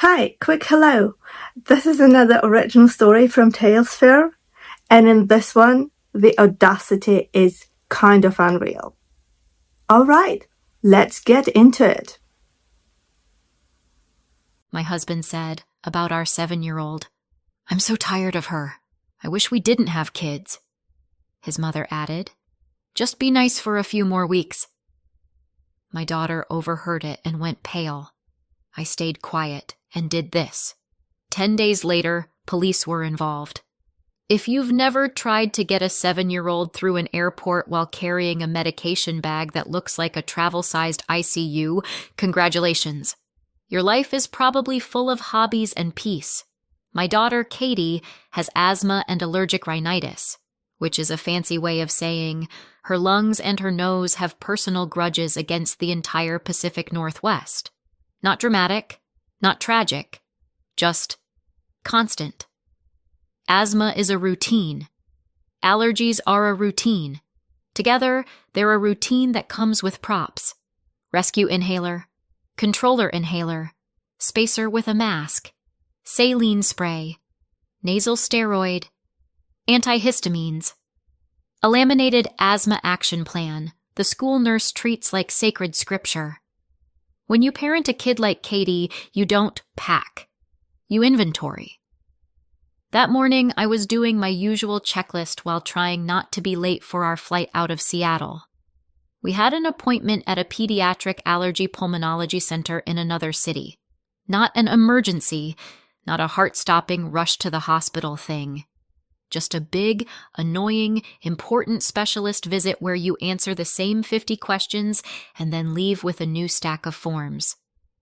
Hi, quick hello. This is another original story from Talesphere, and in this one, the audacity is kind of unreal. Alright, let's get into it. My husband said about our 7-year-old. I'm so tired of her. I wish we didn't have kids. His mother added, just be nice for a few more weeks. My daughter overheard it and went pale. I stayed quiet and did this. 10 days later, police were involved. If you've never tried to get a 7-year-old through an airport while carrying a medication bag that looks like a travel-sized ICU, congratulations. Your life is probably full of hobbies and peace. My daughter, Katie, has asthma and allergic rhinitis, which is a fancy way of saying her lungs and her nose have personal grudges against the entire Pacific Northwest. Not dramatic, not tragic, just constant. Asthma is a routine. Allergies are a routine. Together, they're a routine that comes with props. Rescue inhaler, controller inhaler, spacer with a mask, saline spray, nasal steroid, antihistamines. A laminated asthma action plan the school nurse treats like sacred scripture. When you parent a kid like Katie, you don't pack. You inventory. That morning, I was doing my usual checklist while trying not to be late for our flight out of Seattle. We had an appointment at a pediatric allergy pulmonology center in another city. Not an emergency, not a heart-stopping rush to the hospital thing. Just a big, annoying, important specialist visit where you answer the same 50 questions and then leave with a new stack of forms.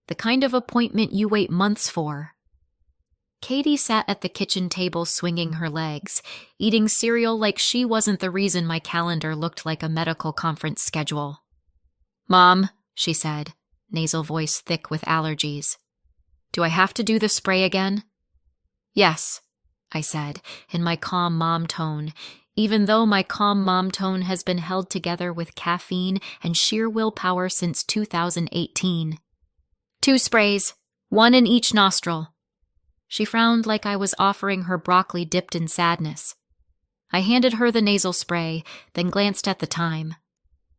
The kind of appointment you wait months for. Katie sat at the kitchen table swinging her legs, eating cereal like she wasn't the reason my calendar looked like a medical conference schedule. Mom, she said, nasal voice thick with allergies. Do I have to do the spray again? Yes, I said, in my calm mom tone, even though my calm mom tone has been held together with caffeine and sheer willpower since 2018. 2 sprays, 1 in each nostril. She frowned like I was offering her broccoli dipped in sadness. I handed her the nasal spray, then glanced at the time.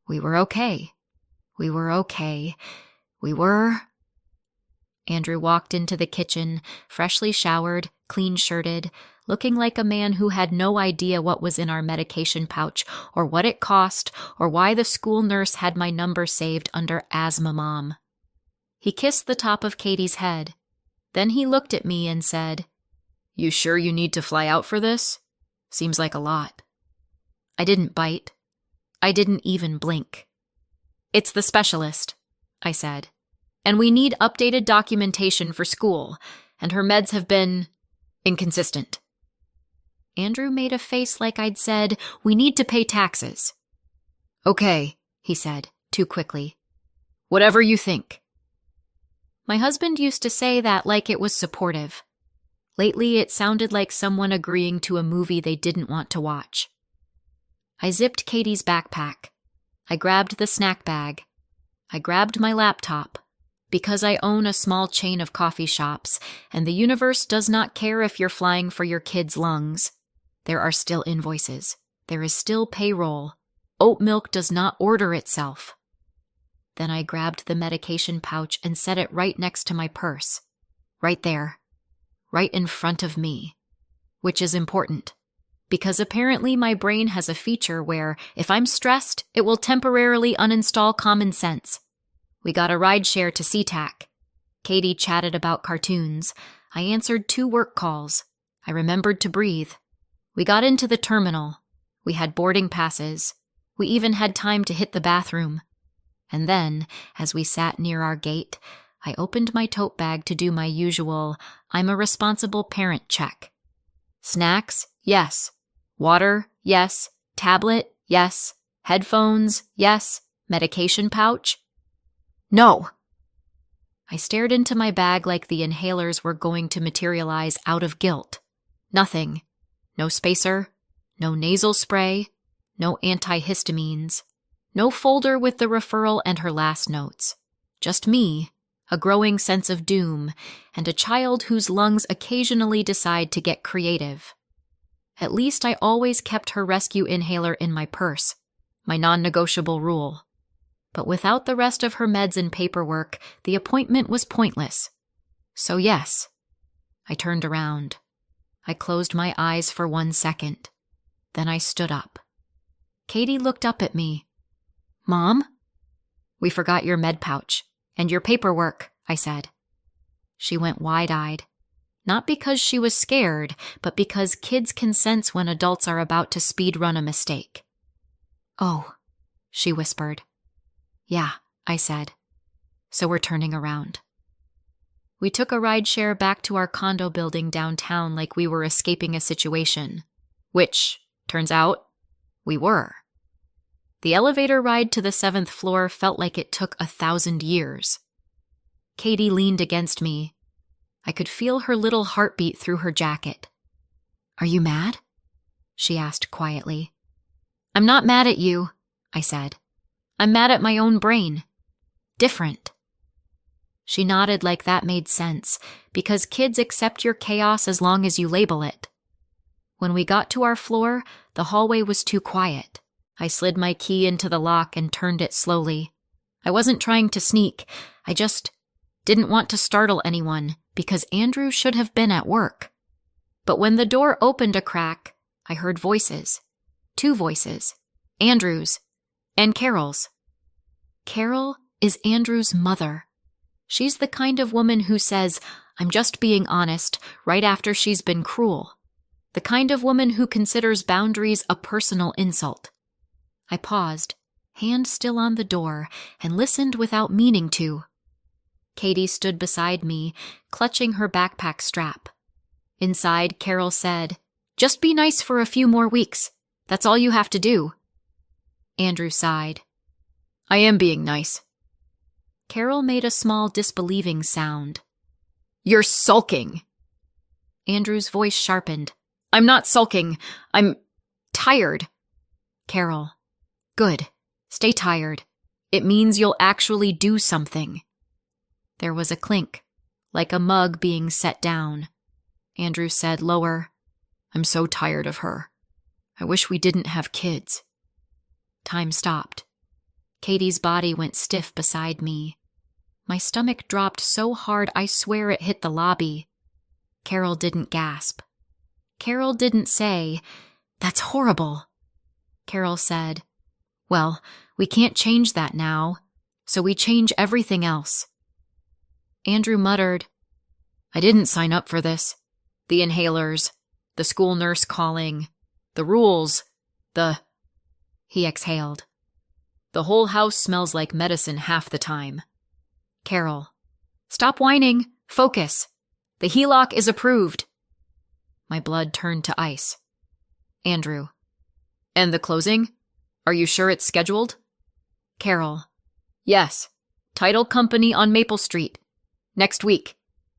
We were okay. We were okay. We were... Andrew walked into the kitchen, freshly showered, clean-shirted, looking like a man who had no idea what was in our medication pouch, or what it cost, or why the school nurse had my number saved under Asthma Mom. He kissed the top of Katie's head. Then he looked at me and said, You sure you need to fly out for this? Seems like a lot. I didn't bite. I didn't even blink. It's the specialist, I said. And we need updated documentation for school, and her meds have been inconsistent. Andrew made a face like I'd said, we need to pay taxes. Okay, he said, too quickly. Whatever you think. My husband used to say that like it was supportive. Lately, it sounded like someone agreeing to a movie they didn't want to watch. I zipped Katie's backpack. I grabbed the snack bag. I grabbed my laptop. Because I own a small chain of coffee shops, and the universe does not care if you're flying for your kids' lungs. There are still invoices. There is still payroll. Oat milk does not order itself. Then I grabbed the medication pouch and set it right next to my purse. Right there. Right in front of me. Which is important. Because apparently my brain has a feature where, if I'm stressed, it will temporarily uninstall common sense. We got a rideshare to SeaTac. Katie chatted about cartoons. I answered 2 work calls. I remembered to breathe. We got into the terminal. We had boarding passes. We even had time to hit the bathroom. And then, as we sat near our gate, I opened my tote bag to do my usual, I'm a responsible parent check. Snacks? Yes. Water? Yes. Tablet? Yes. Headphones? Yes. Medication pouch? No! I stared into my bag like the inhalers were going to materialize out of guilt. Nothing. No spacer. No nasal spray. No antihistamines. No folder with the referral and her last notes. Just me, a growing sense of doom, and a child whose lungs occasionally decide to get creative. At least I always kept her rescue inhaler in my purse, my non-negotiable rule. But without the rest of her meds and paperwork, the appointment was pointless. So yes, I turned around. I closed my eyes for 1 second. Then I stood up. Katie looked up at me. "Mom?" "We forgot your med pouch. And your paperwork," I said. She went wide-eyed. Not because she was scared, but because kids can sense when adults are about to speed run a mistake. "Oh," she whispered. "Yeah," I said. "So we're turning around." We took a rideshare back to our condo building downtown like we were escaping a situation, which, turns out, we were. The elevator ride to the 7th floor felt like it took 1,000 years. Katie leaned against me. I could feel her little heartbeat through her jacket. "Are you mad?" she asked quietly. "I'm not mad at you," I said. "I'm mad at my own brain. Different." She nodded like that made sense, because kids accept your chaos as long as you label it. When we got to our floor, the hallway was too quiet. I slid my key into the lock and turned it slowly. I wasn't trying to sneak. I just didn't want to startle anyone, because Andrew should have been at work. But when the door opened a crack, I heard voices. 2 voices. Andrew's and Carol's. Carol is Andrew's mother. She's the kind of woman who says, "I'm just being honest," right after she's been cruel. The kind of woman who considers boundaries a personal insult. I paused, hand still on the door, and listened without meaning to. Katie stood beside me, clutching her backpack strap. Inside, Carol said, "Just be nice for a few more weeks. That's all you have to do." Andrew sighed. "I am being nice." Carol made a small disbelieving sound. "You're sulking." Andrew's voice sharpened. "I'm not sulking. I'm tired." Carol. "Good. Stay tired. It means you'll actually do something." There was a clink, like a mug being set down. Andrew said lower, "I'm so tired of her. I wish we didn't have kids." Time stopped. Katie's body went stiff beside me. My stomach dropped so hard I swear it hit the lobby. Carol didn't gasp. Carol didn't say, "That's horrible." Carol said, "Well, we can't change that now, so we change everything else." Andrew muttered, "I didn't sign up for this. The inhalers, the school nurse calling, the rules, the—" He exhaled. "The whole house smells like medicine half the time." Carol, "Stop whining. Focus. The HELOC is approved." My blood turned to ice. Andrew, "And the closing? Are you sure it's scheduled?" Carol, "Yes. Title company on Maple Street. Next week.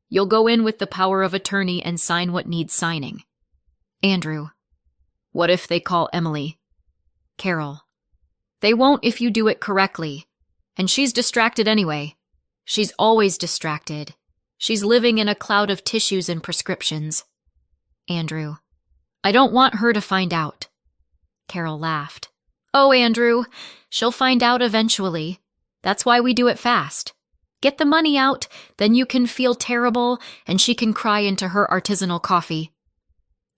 You'll go in with the power of attorney and sign what needs signing." Andrew, "What if they call Emily?" Carol, "They won't if you do it correctly. And she's distracted anyway. She's always distracted. She's living in a cloud of tissues and prescriptions." Andrew, "I don't want her to find out." Carol laughed. "Oh, Andrew, she'll find out eventually. That's why we do it fast. Get the money out, then you can feel terrible, and she can cry into her artisanal coffee."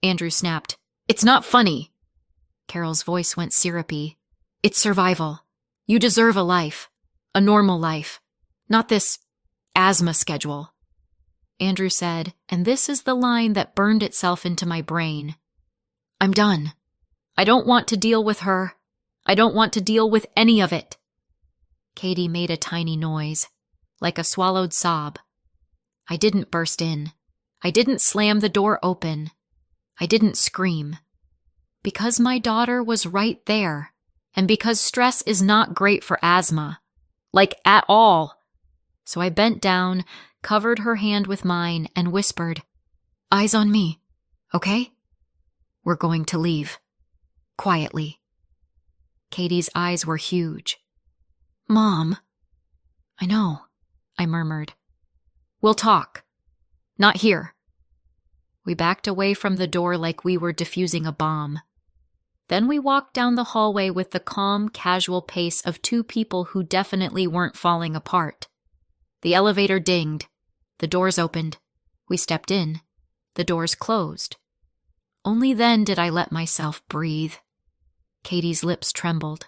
Andrew snapped, "It's not funny." Carol's voice went syrupy. "It's survival. You deserve a life. A normal life. Not this asthma schedule." Andrew said, and this is the line that burned itself into my brain, "I'm done. I don't want to deal with her. I don't want to deal with any of it." Katie made a tiny noise, like a swallowed sob. I didn't burst in. I didn't slam the door open. I didn't scream. Because my daughter was right there, and because stress is not great for asthma. Like, at all. So I bent down, covered her hand with mine, and whispered, "Eyes on me, okay? We're going to leave. Quietly." Katie's eyes were huge. "Mom." "I know," I murmured. We'll talk. Not here. We backed away from the door like we were defusing a bomb. Then we walked down the hallway with the calm, casual pace of two people who definitely weren't falling apart. The elevator dinged. The doors opened. We stepped in. The doors closed. Only then did I let myself breathe. Katie's lips trembled.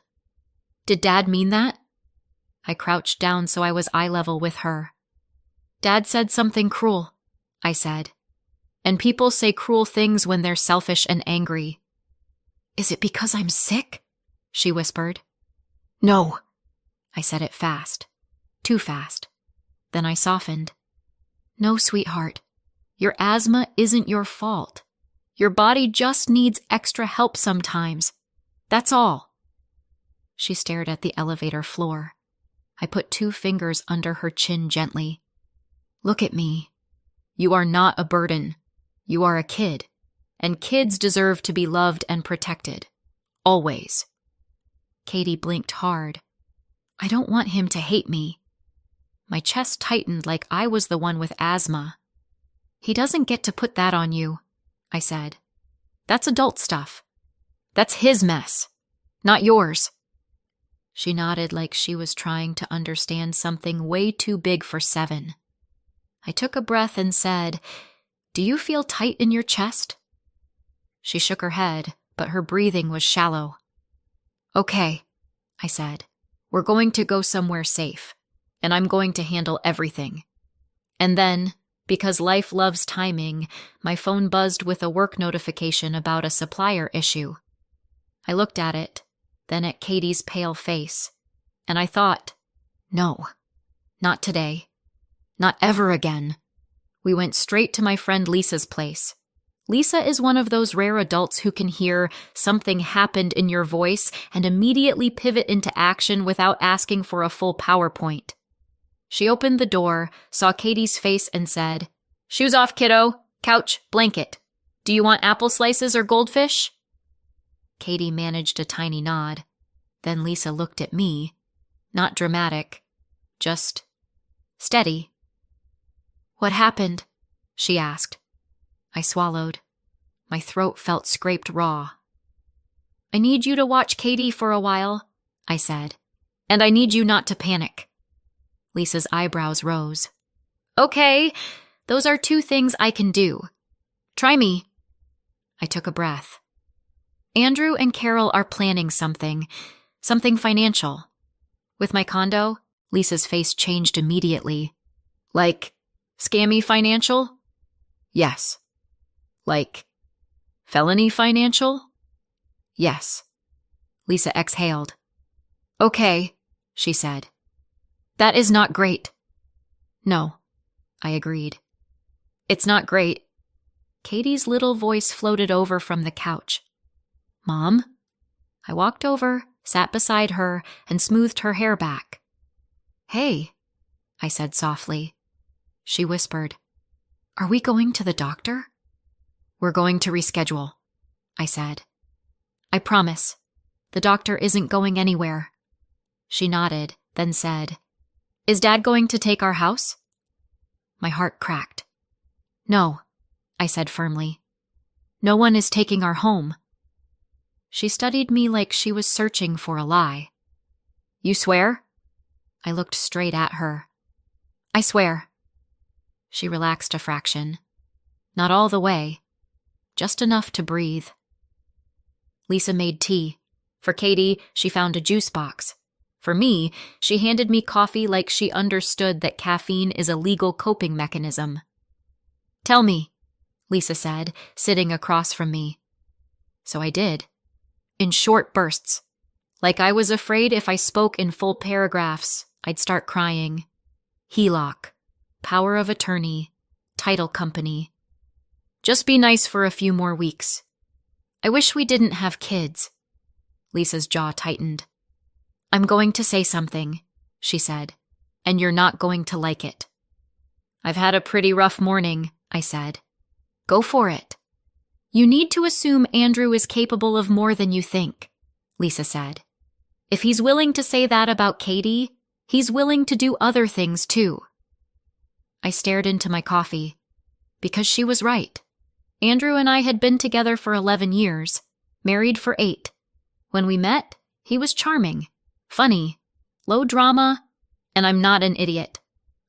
Did Dad mean that? I crouched down so I was eye level with her. Dad said something cruel, I said. And people say cruel things when they're selfish and angry. Is it because I'm sick? She whispered. No. I said it fast. Too fast. Then I softened. No, sweetheart. Your asthma isn't your fault. Your body just needs extra help sometimes. That's all. She stared at the elevator floor. I put 2 fingers under her chin gently. Look at me. You are not a burden. You are a kid. And kids deserve to be loved and protected. Always. Katie blinked hard. I don't want him to hate me. My chest tightened like I was the one with asthma. He doesn't get to put that on you, I said. That's adult stuff. That's his mess, not yours. She nodded like she was trying to understand something way too big for 7. I took a breath and said, Do you feel tight in your chest? She shook her head, but her breathing was shallow. Okay, I said. We're going to go somewhere safe, and I'm going to handle everything. And then, because life loves timing, my phone buzzed with a work notification about a supplier issue. I looked at it, then at Katie's pale face, and I thought, no, not today. Not ever again. We went straight to my friend Lisa's place. Lisa is one of those rare adults who can hear something happened in your voice and immediately pivot into action without asking for a full PowerPoint. She opened the door, saw Katie's face, and said, Shoes off, kiddo. Couch, blanket. Do you want apple slices or goldfish? Katie managed a tiny nod. Then Lisa looked at me. Not dramatic. Just steady. What happened? She asked. I swallowed. My throat felt scraped raw. I need you to watch Katie for a while, I said. And I need you not to panic. Lisa's eyebrows rose. Okay, those are 2 things I can do. Try me. I took a breath. Andrew and Carol are planning something financial. With my condo, Lisa's face changed immediately. Like, scammy financial? Yes. Like, felony financial? Yes. Lisa exhaled. Okay, she said. That is not great. No, I agreed. It's not great. Katie's little voice floated over from the couch. Mom? I walked over, sat beside her, and smoothed her hair back. Hey, I said softly. She whispered, Are we going to the doctor? We're going to reschedule, I said. I promise. The doctor isn't going anywhere. She nodded, then said, Is Dad going to take our house? My heart cracked. No, I said firmly. No one is taking our home. She studied me like she was searching for a lie. You swear? I looked straight at her. I swear. She relaxed a fraction. Not all the way. Just enough to breathe. Lisa made tea. For Katie, she found a juice box. For me, she handed me coffee like she understood that caffeine is a legal coping mechanism. Tell me, Lisa said, sitting across from me. So I did. In short bursts. Like I was afraid if I spoke in full paragraphs, I'd start crying. HELOC. Power of attorney. Title company. Just be nice for a few more weeks. I wish we didn't have kids. Lisa's jaw tightened. I'm going to say something, she said, and you're not going to like it. I've had a pretty rough morning, I said. Go for it. You need to assume Andrew is capable of more than you think, Lisa said. If he's willing to say that about Katie, he's willing to do other things too. I stared into my coffee. Because she was right. Andrew and I had been together for 11 years, married for 8. When we met, he was charming, funny, low drama, and I'm not an idiot.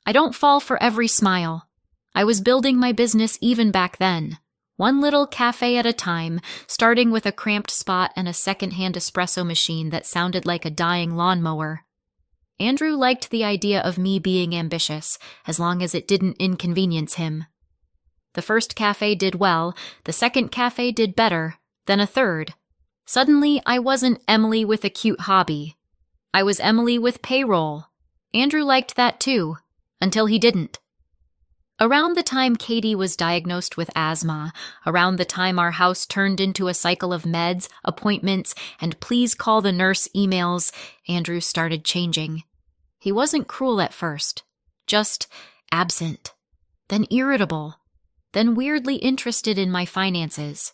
I don't fall for every smile. I was building my business even back then, one little cafe at a time, starting with a cramped spot and a second-hand espresso machine that sounded like a dying lawnmower. Andrew liked the idea of me being ambitious, as long as it didn't inconvenience him. The first cafe did well, the second cafe did better, then a third. Suddenly, I wasn't Emily with a cute hobby. I was Emily with payroll. Andrew liked that too, until he didn't. Around the time Katie was diagnosed with asthma, around the time our house turned into a cycle of meds, appointments, and please call the nurse emails, Andrew started changing. He wasn't cruel at first, just absent, then irritable, then weirdly interested in my finances.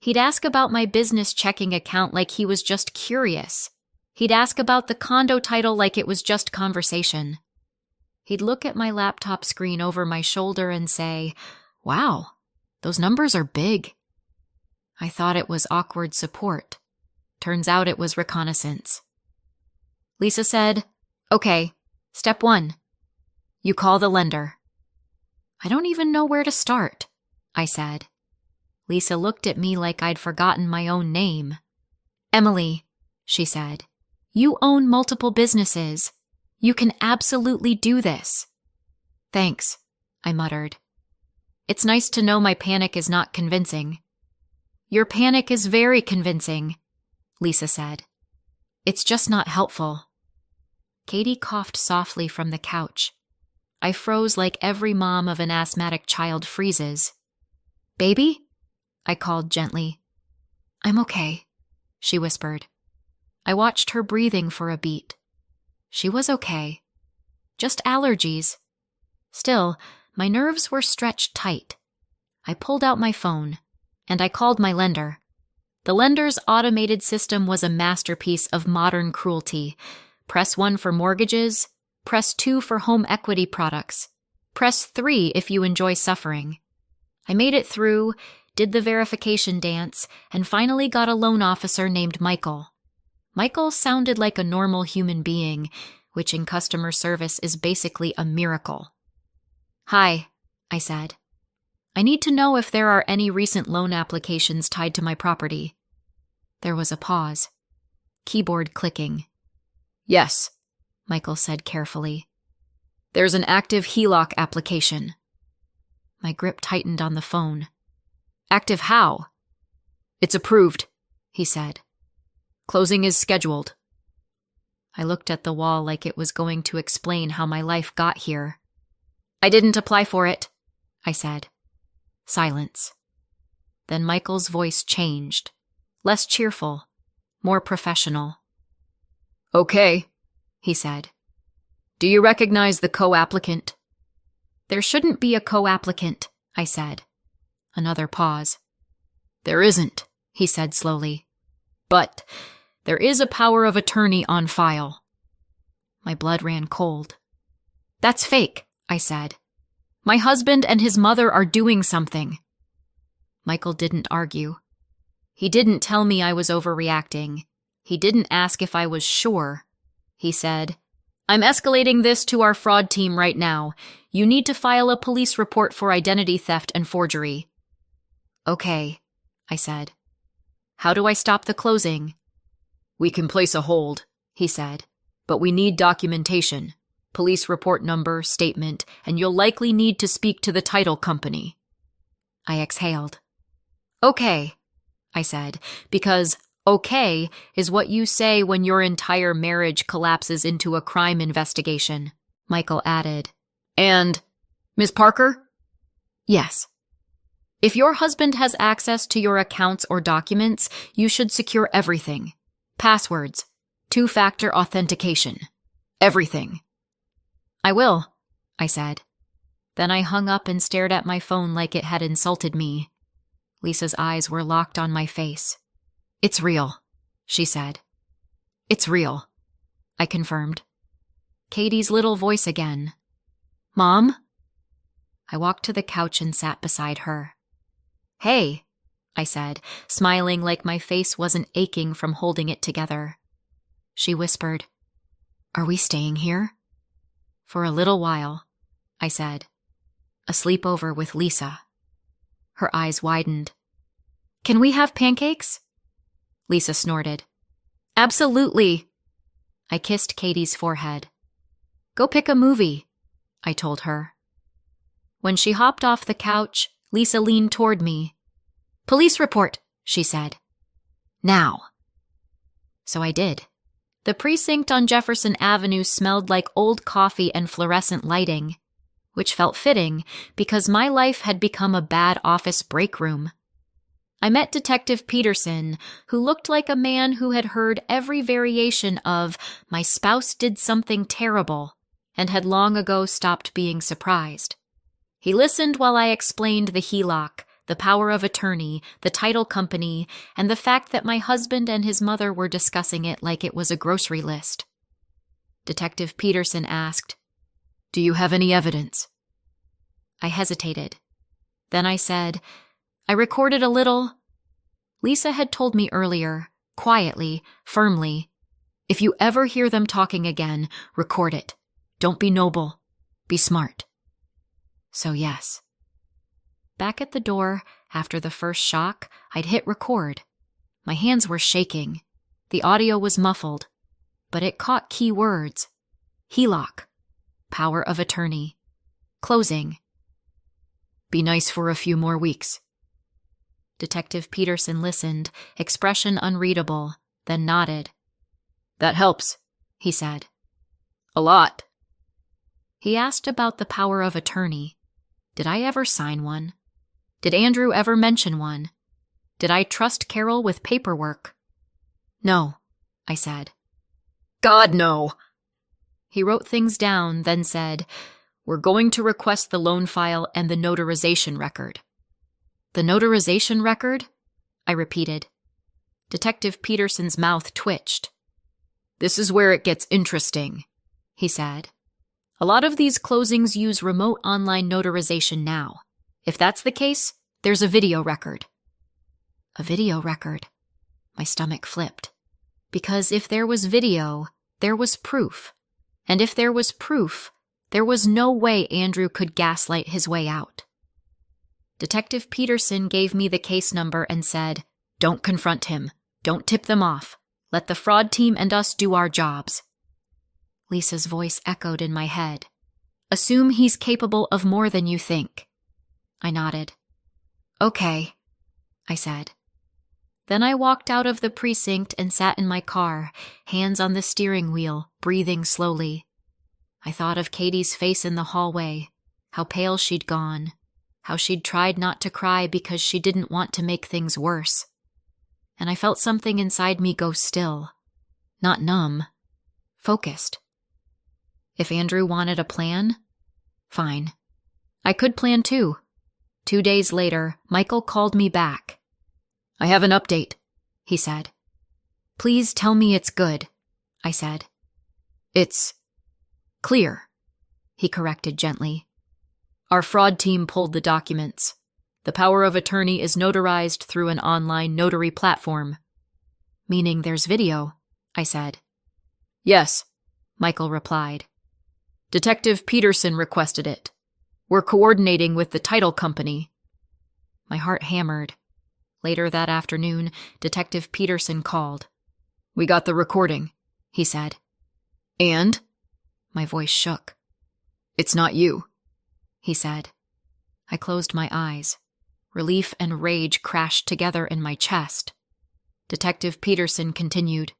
He'd ask about my business checking account like he was just curious. He'd ask about the condo title like it was just conversation. He'd look at my laptop screen over my shoulder and say, "Wow, those numbers are big." I thought it was awkward support. Turns out it was reconnaissance. Lisa said, "Okay, step 1. You call the lender." "I don't even know where to start," I said. Lisa looked at me like I'd forgotten my own name. "Emily," she said, "you own multiple businesses. You can absolutely do this." "Thanks," I muttered. "It's nice to know my panic is not convincing." "Your panic is very convincing," Lisa said. "It's just not helpful." Katie coughed softly from the couch. I froze like every mom of an asthmatic child freezes. "Baby?" I called gently. "I'm okay," she whispered. I watched her breathing for a beat. She was okay. Just allergies. Still, my nerves were stretched tight. I pulled out my phone, and I called my lender. The lender's automated system was a masterpiece of modern cruelty. Press 1 for mortgages, press 2 for home equity products, press 3 if you enjoy suffering. I made it through, did the verification dance, and finally got a loan officer named Michael. Michael sounded like a normal human being, which in customer service is basically a miracle. "Hi," I said. "I need to know if there are any recent loan applications tied to my property." There was a pause. Keyboard clicking. "Yes," Michael said carefully. "There's an active HELOC application." My grip tightened on the phone. "Active how?" "It's approved," he said. "Closing is scheduled." I looked at the wall like it was going to explain how my life got here. "I didn't apply for it," I said. Silence. Then Michael's voice changed. Less cheerful, more professional. "Okay," he said. "Do you recognize the co-applicant?" "There shouldn't be a co-applicant," I said. Another pause. "There isn't," he said slowly. "But there is a power of attorney on file." My blood ran cold. "That's fake," I said. "My husband and his mother are doing something." Michael didn't argue. He didn't tell me I was overreacting. He didn't ask if I was sure. He said, "I'm escalating this to our fraud team right now. You need to file a police report for identity theft and forgery." "Okay," I said. "How do I stop the closing?" "We can place a hold," he said, "but we need documentation. Police report number, statement, and you'll likely need to speak to the title company." I exhaled. "Okay," I said, because okay is what you say when your entire marriage collapses into a crime investigation. Michael added, "And, Miss Parker?" "Yes." "If your husband has access to your accounts or documents, you should secure everything. Passwords, 2-factor authentication, everything." "I will," I said. Then I hung up and stared at my phone like it had insulted me. Lisa's eyes were locked on my face. "It's real," she said. "It's real," I confirmed. Katie's little voice again. "Mom?" I walked to the couch and sat beside her. "Hey," I said, smiling like my face wasn't aching from holding it together. She whispered, "Are we staying here?" "For a little while," I said. "A sleepover with Lisa." Her eyes widened. "Can we have pancakes?" Lisa snorted. "Absolutely." I kissed Katie's forehead. "Go pick a movie," I told her. When she hopped off the couch, Lisa leaned toward me. "Police report," she said. "Now." So I did. The precinct on Jefferson Avenue smelled like old coffee and fluorescent lighting, which felt fitting because my life had become a bad office break room. I met Detective Peterson, who looked like a man who had heard every variation of "my spouse did something terrible" and had long ago stopped being surprised. He listened while I explained the HELOC, the power of attorney, the title company, and the fact that my husband and his mother were discussing it like it was a grocery list. Detective Peterson asked, "Do you have any evidence?" I hesitated. Then I said, "I recorded a little." Lisa had told me earlier, quietly, firmly, "If you ever hear them talking again, record it. Don't be noble. Be smart." So yes. Back at the door, after the first shock, I'd hit record. My hands were shaking. The audio was muffled, but it caught key words. HELOC, power of attorney, closing. "Be nice for a few more weeks." Detective Peterson listened, expression unreadable, then nodded. "That helps," he said. "A lot." He asked about the power of attorney. Did I ever sign one? Did Andrew ever mention one? Did I trust Carol with paperwork? "No," I said. "God, no." He wrote things down, then said, "We're going to request the loan file and the notarization record." "The notarization record?" I repeated. Detective Peterson's mouth twitched. "This is where it gets interesting," he said. "A lot of these closings use remote online notarization now. If that's the case, there's a video record." A video record. My stomach flipped. Because if there was video, there was proof. And if there was proof, there was no way Andrew could gaslight his way out. Detective Peterson gave me the case number and said, "Don't confront him. Don't tip them off. Let the fraud team and us do our jobs." Lisa's voice echoed in my head. "Assume he's capable of more than you think." I nodded. "Okay," I said. Then I walked out of the precinct and sat in my car, hands on the steering wheel, breathing slowly. I thought of Katie's face in the hallway, how pale she'd gone, how she'd tried not to cry because she didn't want to make things worse. And I felt something inside me go still, not numb, focused. If Andrew wanted a plan, fine. I could plan too. 2 days later, Michael called me back. "I have an update," he said. "Please tell me it's good," I said. "It's clear," he corrected gently. "Our fraud team pulled the documents. The power of attorney is notarized through an online notary platform." "Meaning there's video," I said. "Yes," Michael replied. "Detective Peterson requested it. We're coordinating with the title company." My heart hammered. Later that afternoon, Detective Peterson called. "We got the recording," he said. "And?" My voice shook. "It's not you," he said. I closed my eyes. Relief and rage crashed together in my chest. Detective Peterson continued.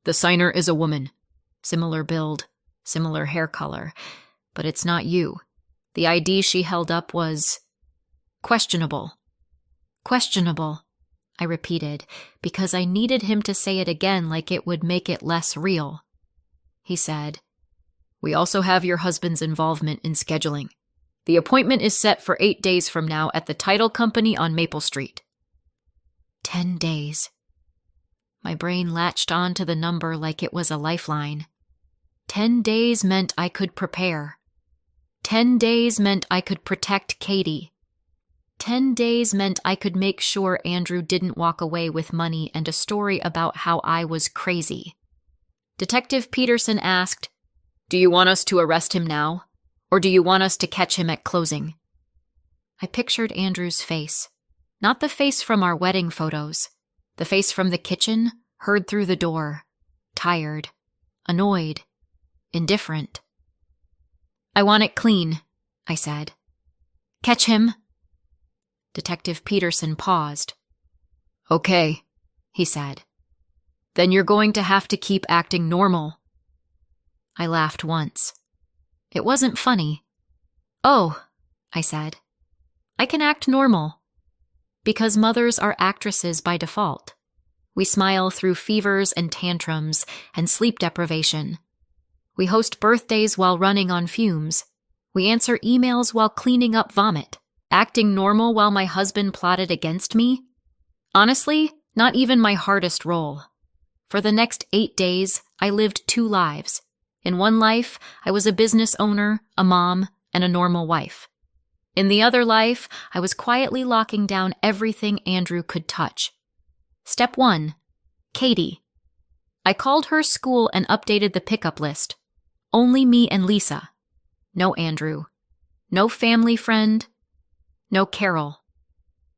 "The signer is a woman. Similar build, similar hair color. But it's not you. The ID she held up was questionable." "Questionable," I repeated, because I needed him to say it again like it would make it less real. He said, "We also have your husband's involvement in scheduling. The appointment is set for 8 days from now at the title company on Maple Street." 10 days. My brain latched on to the number like it was a lifeline. 10 days meant I could prepare. 10 days meant I could protect Katie. 10 days meant I could make sure Andrew didn't walk away with money and a story about how I was crazy. Detective Peterson asked, "Do you want us to arrest him now? Or do you want us to catch him at closing?" I pictured Andrew's face. Not the face from our wedding photos. The face from the kitchen, heard through the door. Tired. Annoyed. Indifferent. "I want it clean," I said. "Catch him." Detective Peterson paused. "Okay," he said. "Then you're going to have to keep acting normal." I laughed once. It wasn't funny. "Oh," I said. "I can act normal." Because mothers are actresses by default. We smile through fevers and tantrums and sleep deprivation. We host birthdays while running on fumes. We answer emails while cleaning up vomit. Acting normal while my husband plotted against me? Honestly, not even my hardest role. For the next 8 days, I lived 2 lives. In one life, I was a business owner, a mom, and a normal wife. In the other life, I was quietly locking down everything Andrew could touch. Step 1. Katie. I called her school and updated the pickup list. Only me and Lisa. No Andrew. No family friend. No Carol.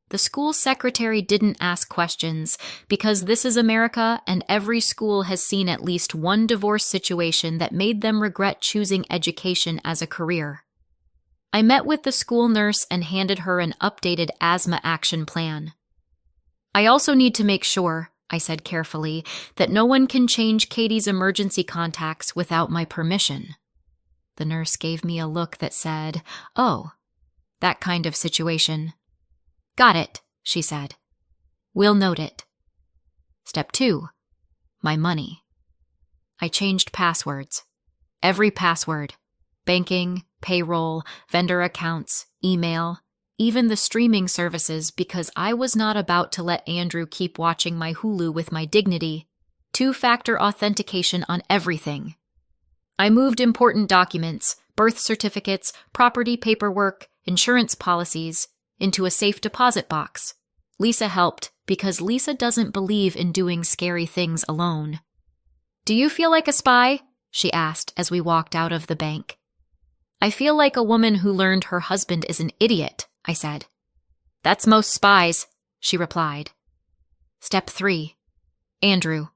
The school secretary didn't ask questions because this is America and every school has seen at least one divorce situation that made them regret choosing education as a career. I met with the school nurse and handed her an updated asthma action plan. "I also need to make sure," I said carefully, "that no one can change Katie's emergency contacts without my permission." The nurse gave me a look that said, "Oh, that kind of situation." "Got it," she said. "We'll note it." Step 2. My money. I changed passwords. Every password. Banking, payroll, vendor accounts, email, even the streaming services, because I was not about to let Andrew keep watching my Hulu with my dignity. 2-factor authentication on everything. I moved important documents, birth certificates, property paperwork, insurance policies, into a safe deposit box. Lisa helped because Lisa doesn't believe in doing scary things alone. "Do you feel like a spy?" she asked as we walked out of the bank. "I feel like a woman who learned her husband is an idiot," I said. "That's most spies," she replied. Step 3. Andrew.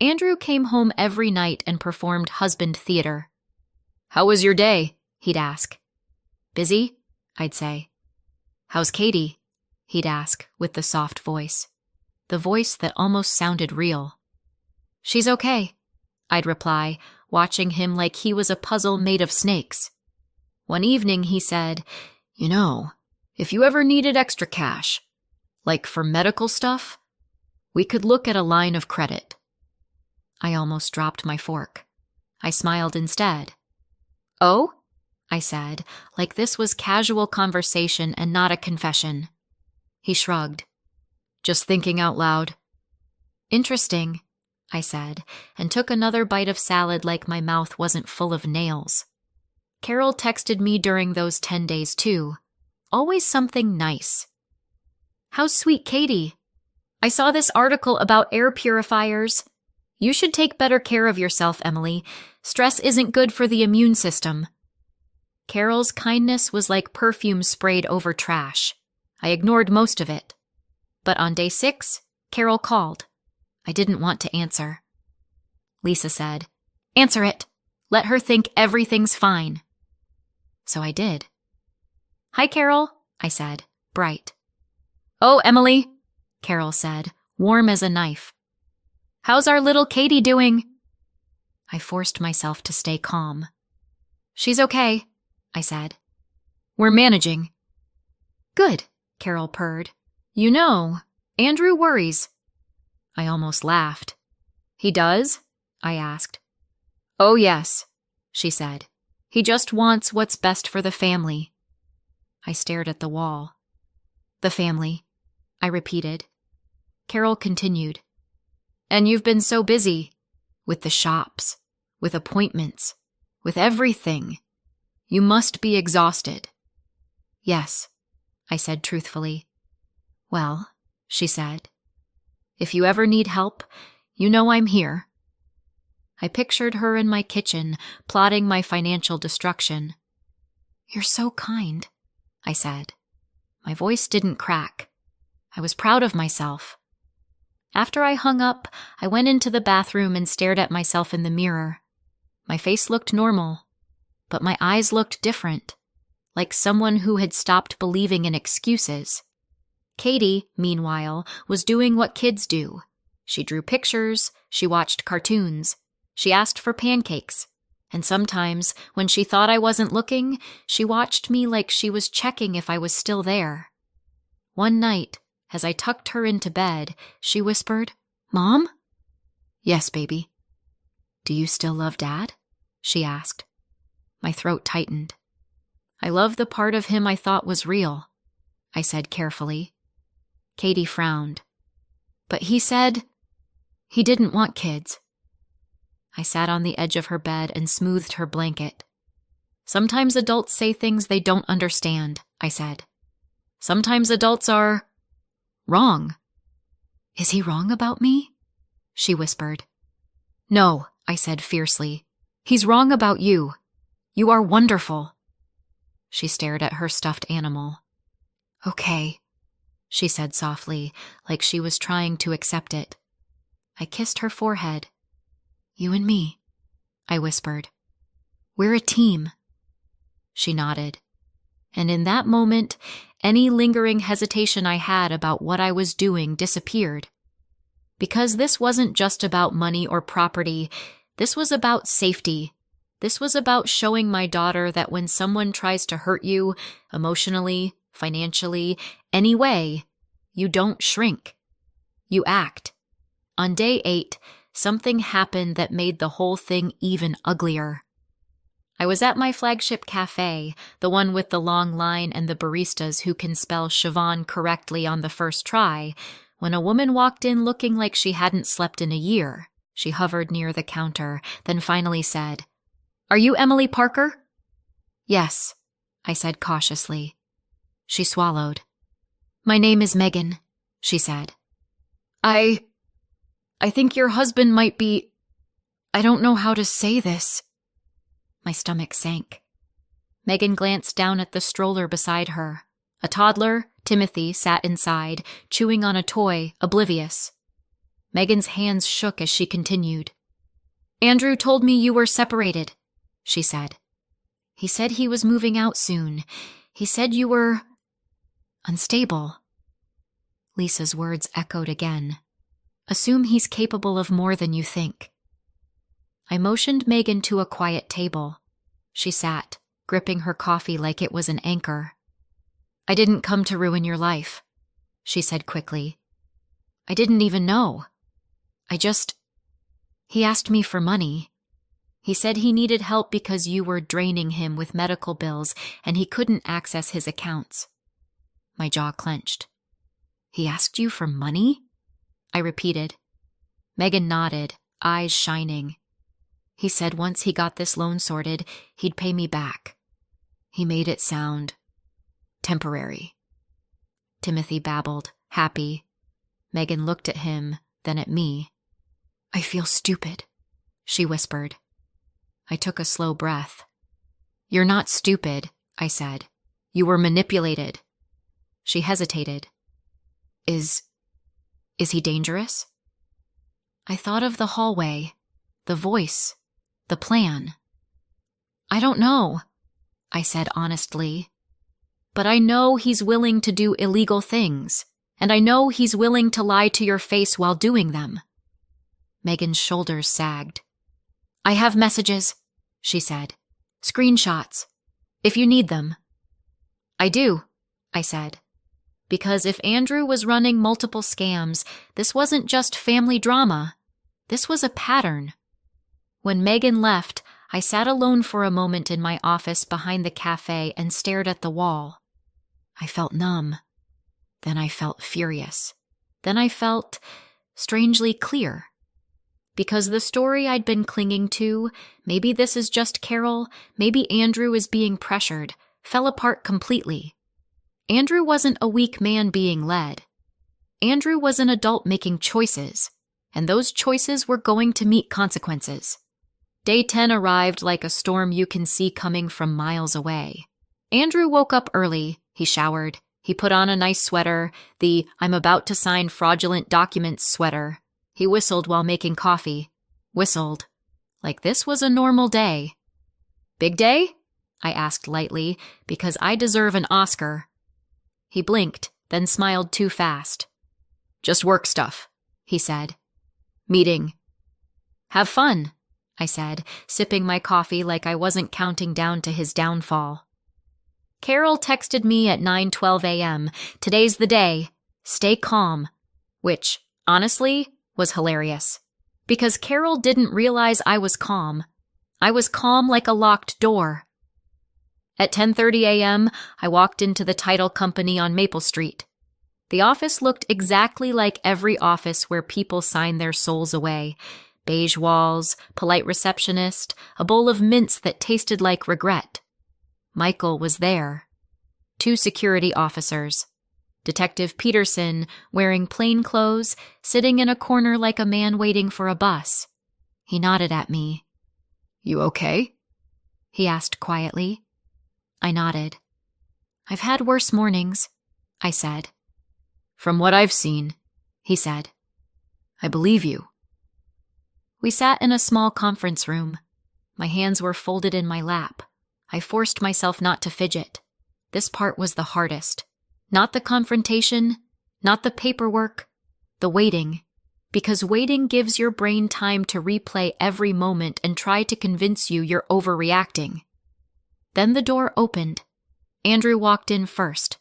Andrew came home every night and performed husband theater. "How was your day?" he'd ask. "Busy?" I'd say. "How's Katie?" he'd ask with the soft voice, the voice that almost sounded real. "She's okay," I'd reply, watching him like he was a puzzle made of snakes. One evening he said, "You know, if you ever needed extra cash, like for medical stuff, we could look at a line of credit." I almost dropped my fork. I smiled instead. "Oh?" I said, like this was casual conversation and not a confession. He shrugged. "Just thinking out loud." "Interesting," I said, and took another bite of salad like my mouth wasn't full of nails. Carol texted me during those 10 days too. Always something nice. "How's sweet Katie? I saw this article about air purifiers. You should take better care of yourself, Emily. Stress isn't good for the immune system." Carol's kindness was like perfume sprayed over trash. I ignored most of it. But on day 6, Carol called. I didn't want to answer. Lisa said, "Answer it. Let her think everything's fine." So I did. "Hi, Carol," I said, bright. "Oh, Emily," Carol said, warm as a knife. "How's our little Katie doing?" I forced myself to stay calm. "She's okay," I said. "We're managing." "Good," Carol purred. "You know, Andrew worries." I almost laughed. "He does?" I asked. "Oh, yes," she said. "He just wants what's best for the family." I stared at the wall. "The family," I repeated. Carol continued. "And you've been so busy. With the shops, with appointments, with everything. You must be exhausted." "Yes," I said truthfully. "Well," she said, "if you ever need help, you know I'm here." I pictured her in my kitchen, plotting my financial destruction. "You're so kind," I said. My voice didn't crack. I was proud of myself. After I hung up, I went into the bathroom and stared at myself in the mirror. My face looked normal, but my eyes looked different, like someone who had stopped believing in excuses. Katie, meanwhile, was doing what kids do. She drew pictures, she watched cartoons, she asked for pancakes, and sometimes, when she thought I wasn't looking, she watched me like she was checking if I was still there. One night, as I tucked her into bed, she whispered, "Mom?" "Yes, baby." "Do you still love Dad?" she asked. My throat tightened. "I love the part of him I thought was real," I said carefully. Katie frowned. "But he said he didn't want kids." I sat on the edge of her bed and smoothed her blanket. "Sometimes adults say things they don't understand," I said. "Sometimes adults are wrong." "Is he wrong about me?" she whispered. "No," I said fiercely. "He's wrong about you. You are wonderful." She stared at her stuffed animal. "Okay," she said softly, like she was trying to accept it. I kissed her forehead. "You and me," I whispered. "We're a team." She nodded. And in that moment, any lingering hesitation I had about what I was doing disappeared. Because this wasn't just about money or property, this was about safety. This was about showing my daughter that when someone tries to hurt you, emotionally, financially, any way, you don't shrink. You act. On day 8, something happened that made the whole thing even uglier. I was at my flagship cafe, the one with the long line and the baristas who can spell Siobhan correctly on the first try, when a woman walked in looking like she hadn't slept in a year. She hovered near the counter, then finally said, "Are you Emily Parker?" "Yes," I said cautiously. She swallowed. "My name is Megan," she said. I think your husband might be... I don't know how to say this." My stomach sank. Megan glanced down at the stroller beside her. A toddler, Timothy, sat inside, chewing on a toy, oblivious. Megan's hands shook as she continued. "Andrew told me you were separated," she said. "He said he was moving out soon. He said you were... unstable." Lisa's words echoed again. "Assume he's capable of more than you think." I motioned Megan to a quiet table. She sat, gripping her coffee like it was an anchor. "I didn't come to ruin your life," she said quickly. "I didn't even know. He asked me for money. He said he needed help because you were draining him with medical bills and he couldn't access his accounts." My jaw clenched. "He asked you for money?" I repeated. Megan nodded, eyes shining. "He said once he got this loan sorted, he'd pay me back. He made it sound temporary." Timothy babbled, happy. Megan looked at him, then at me. "I feel stupid," she whispered. I took a slow breath. "You're not stupid," I said. "You were manipulated." She hesitated. Is he dangerous?" I thought of the hallway, the voice, the plan. "I don't know," I said honestly. "But I know he's willing to do illegal things, and I know he's willing to lie to your face while doing them." Megan's shoulders sagged. "I have messages," she said. "Screenshots. If you need them." "I do," I said. Because if Andrew was running multiple scams, this wasn't just family drama. This was a pattern. When Megan left, I sat alone for a moment in my office behind the cafe and stared at the wall. I felt numb. Then I felt furious. Then I felt strangely clear. Because the story I'd been clinging to, maybe this is just Carol, maybe Andrew is being pressured, fell apart completely. Andrew wasn't a weak man being led. Andrew was an adult making choices, and those choices were going to meet consequences. Day 10 arrived like a storm you can see coming from miles away. Andrew woke up early, he showered, he put on a nice sweater, the "I'm about to sign fraudulent documents" sweater. He whistled while making coffee. Whistled. Like this was a normal day. "Big day?" I asked lightly, because I deserve an Oscar. He blinked, then smiled too fast. "Just work stuff," he said. "Meeting." "Have fun," I said, sipping my coffee like I wasn't counting down to his downfall. Carol texted me at 9:12 a.m., "Today's the day. Stay calm," which, honestly, was hilarious. Because Carol didn't realize I was calm. I was calm like a locked door. At 10:30 a.m., I walked into the title company on Maple Street. The office looked exactly like every office where people sign their souls away. Beige walls, polite receptionist, a bowl of mints that tasted like regret. Michael was there. 2 security officers. Detective Peterson, wearing plain clothes, sitting in a corner like a man waiting for a bus. He nodded at me. "You okay?" he asked quietly. I nodded. "I've had worse mornings," I said. "From what I've seen," he said. "I believe you." We sat in a small conference room. My hands were folded in my lap. I forced myself not to fidget. This part was the hardest. Not the confrontation, not the paperwork, the waiting. Because waiting gives your brain time to replay every moment and try to convince you you're overreacting. Then the door opened. Andrew walked in first.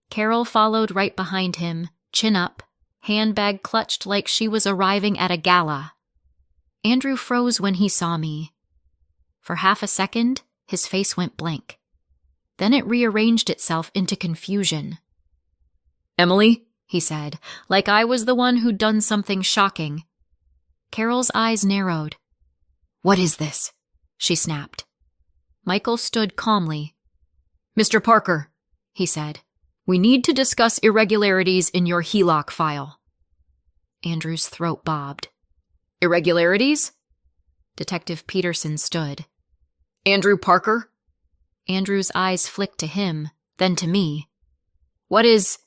Carol followed right behind him, chin up, handbag clutched like she was arriving at a gala. Andrew froze when he saw me. For half a second, his face went blank. Then it rearranged itself into confusion. "Emily," he said, like I was the one who'd done something shocking. Carol's eyes narrowed. "What is this?" she snapped. Michael stood calmly. "Mr. Parker," he said, "we need to discuss irregularities in your HELOC file." Andrew's throat bobbed. "Irregularities?" Detective Peterson stood. "Andrew Parker?" Andrew's eyes flicked to him, then to me. "What is—"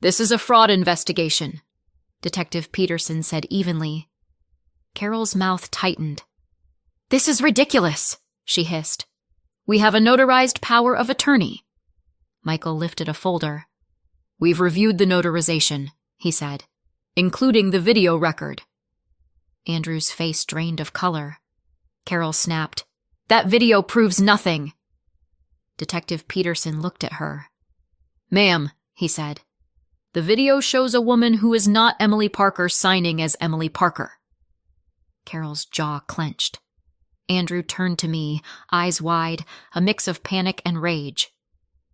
"This is a fraud investigation," Detective Peterson said evenly. Carol's mouth tightened. "This is ridiculous," she hissed. "We have a notarized power of attorney." Michael lifted a folder. "We've reviewed the notarization," he said, "including the video record." Andrew's face drained of color. Carol snapped, "That video proves nothing." Detective Peterson looked at her. "Ma'am," he said, "the video shows a woman who is not Emily Parker signing as Emily Parker." Carol's jaw clenched. Andrew turned to me, eyes wide, a mix of panic and rage.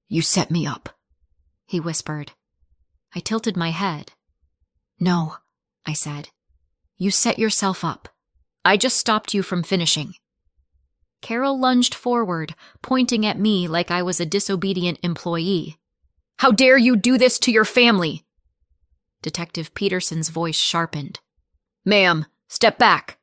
"You set me up," he whispered. I tilted my head. "No," I said. "You set yourself up. I just stopped you from finishing." Carol lunged forward, pointing at me like I was a disobedient employee. "How dare you do this to your family?" Detective Peterson's voice sharpened. "Ma'am, step back."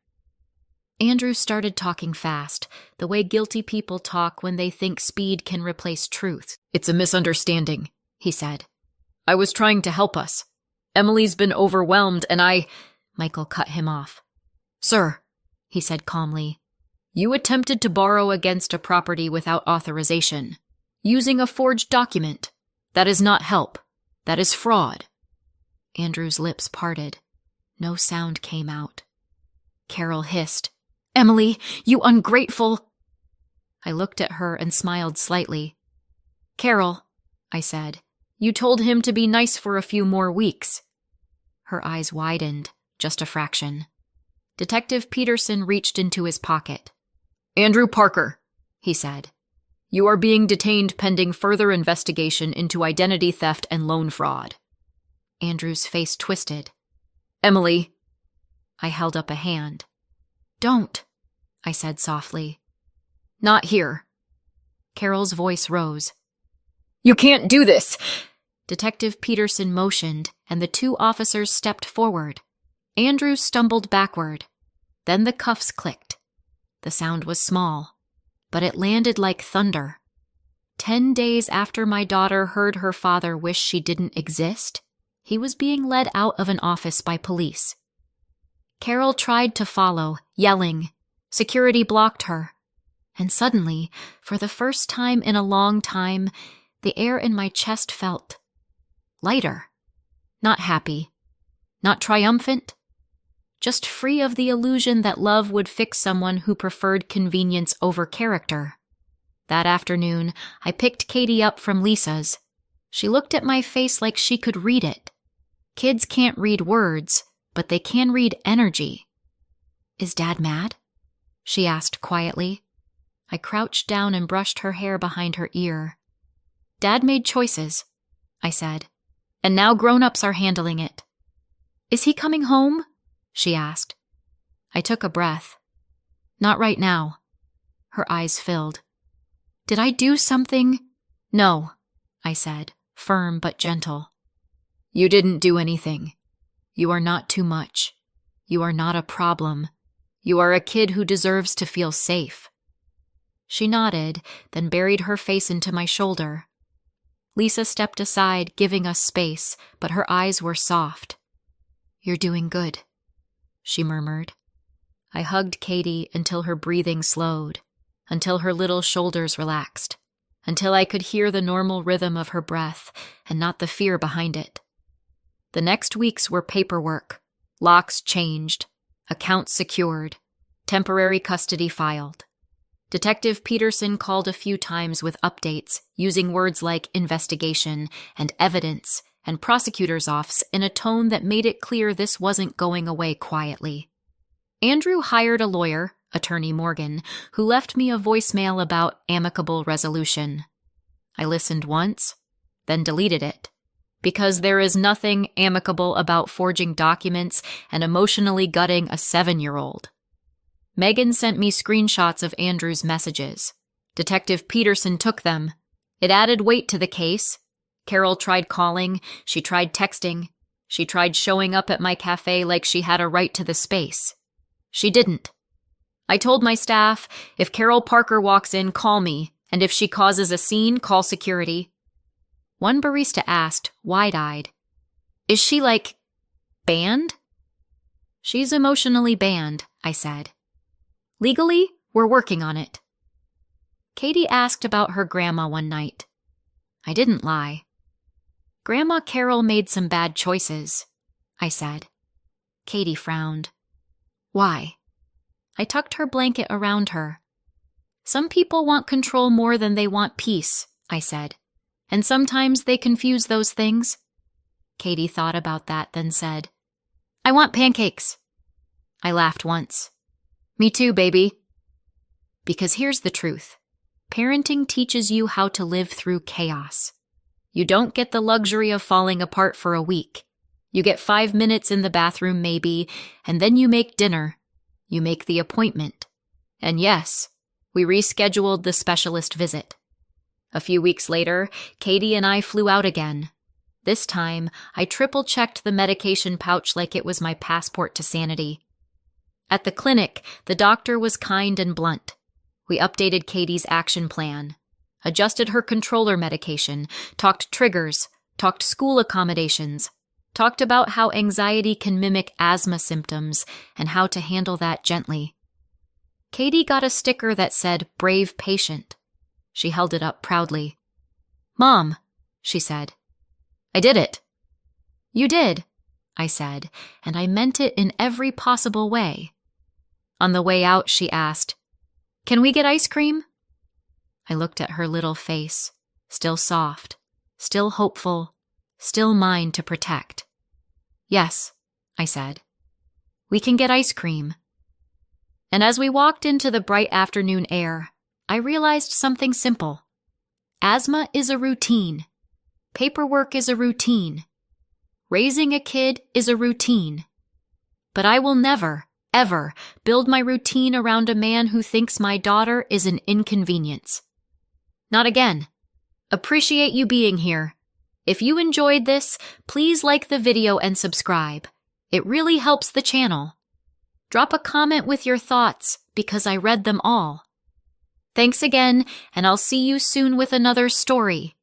Andrew started talking fast, the way guilty people talk when they think speed can replace truth. "It's a misunderstanding," he said. "I was trying to help us. Emily's been overwhelmed and Michael cut him off. "Sir," he said calmly, "you attempted to borrow against a property without authorization, using a forged document. That is not help. That is fraud." Andrew's lips parted. No sound came out. Carol hissed, "Emily, you ungrateful—" I looked at her and smiled slightly. "Carol," I said, "you told him to be nice for a few more weeks." Her eyes widened, just a fraction. Detective Peterson reached into his pocket. "Andrew Parker," he said, "you are being detained pending further investigation into identity theft and loan fraud." Andrew's face twisted. "Emily—" I held up a hand. "Don't," I said softly. "Not here." Carol's voice rose. "You can't do this!" Detective Peterson motioned, and the two officers stepped forward. Andrew stumbled backward. Then the cuffs clicked. The sound was small, but it landed like thunder. 10 days after my daughter heard her father wish she didn't exist, he was being led out of an office by police. Carol tried to follow, yelling. Security blocked her. And suddenly, for the first time in a long time, the air in my chest felt lighter. Not happy. Not triumphant. Just free of the illusion that love would fix someone who preferred convenience over character. That afternoon, I picked Katie up from Lisa's. She looked at my face like she could read it. Kids can't read words, but they can read energy. "Is Dad mad?" she asked quietly. I crouched down and brushed her hair behind her ear. "Dad made choices," I said, "and now grown-ups are handling it." "Is he coming home?" she asked. I took a breath. "Not right now." Her eyes filled. "Did I do something?" "No," I said, firm but gentle. "You didn't do anything. You are not too much. You are not a problem. You are a kid who deserves to feel safe." She nodded, then buried her face into my shoulder. Lisa stepped aside, giving us space, but her eyes were soft. "You're doing good," she murmured. I hugged Katie until her breathing slowed, until her little shoulders relaxed, until I could hear the normal rhythm of her breath and not the fear behind it. The next weeks were paperwork, locks changed, accounts secured, temporary custody filed. Detective Peterson called a few times with updates, using words like investigation and evidence and prosecutor's office in a tone that made it clear this wasn't going away quietly. Andrew hired a lawyer, Attorney Morgan, who left me a voicemail about amicable resolution. I listened once, then deleted it, because there is nothing amicable about forging documents and emotionally gutting a 7-year-old. Megan sent me screenshots of Andrew's messages. Detective Peterson took them. It added weight to the case. Carol tried calling, she tried texting, she tried showing up at my cafe like she had a right to the space. She didn't. I told my staff, if Carol Parker walks in, call me, and if she causes a scene, call security. One barista asked, wide-eyed, "Is she, banned?" "She's emotionally banned," I said. "Legally, we're working on it." Katie asked about her grandma one night. I didn't lie. "Grandma Carol made some bad choices," I said. Katie frowned. "Why?" I tucked her blanket around her. "Some people want control more than they want peace," I said. "And sometimes they confuse those things." Katie thought about that, then said, "I want pancakes." I laughed once. "Me too, baby." Because here's the truth. Parenting teaches you how to live through chaos. You don't get the luxury of falling apart for a week. You get 5 minutes in the bathroom maybe, and then you make dinner. You make the appointment. And yes, we rescheduled the specialist visit. A few weeks later, Katie and I flew out again. This time, I triple-checked the medication pouch like it was my passport to sanity. At the clinic, the doctor was kind and blunt. We updated Katie's action plan, adjusted her controller medication, talked triggers, talked school accommodations, talked about how anxiety can mimic asthma symptoms and how to handle that gently. Katie got a sticker that said, "Brave Patient." She held it up proudly. "Mom," she said, "I did it." "You did," I said, and I meant it in every possible way. On the way out, she asked, "Can we get ice cream?" I looked at her little face, still soft, still hopeful, still mine to protect. "Yes," I said. "We can get ice cream." And as we walked into the bright afternoon air, I realized something simple. Asthma is a routine. Paperwork is a routine. Raising a kid is a routine. but I will never, ever build my routine around a man who thinks my daughter is an inconvenience. Not again. Appreciate you being here. If you enjoyed this, please like the video and subscribe. It really helps the channel. Drop a comment with your thoughts because I read them all. Thanks again, and I'll see you soon with another story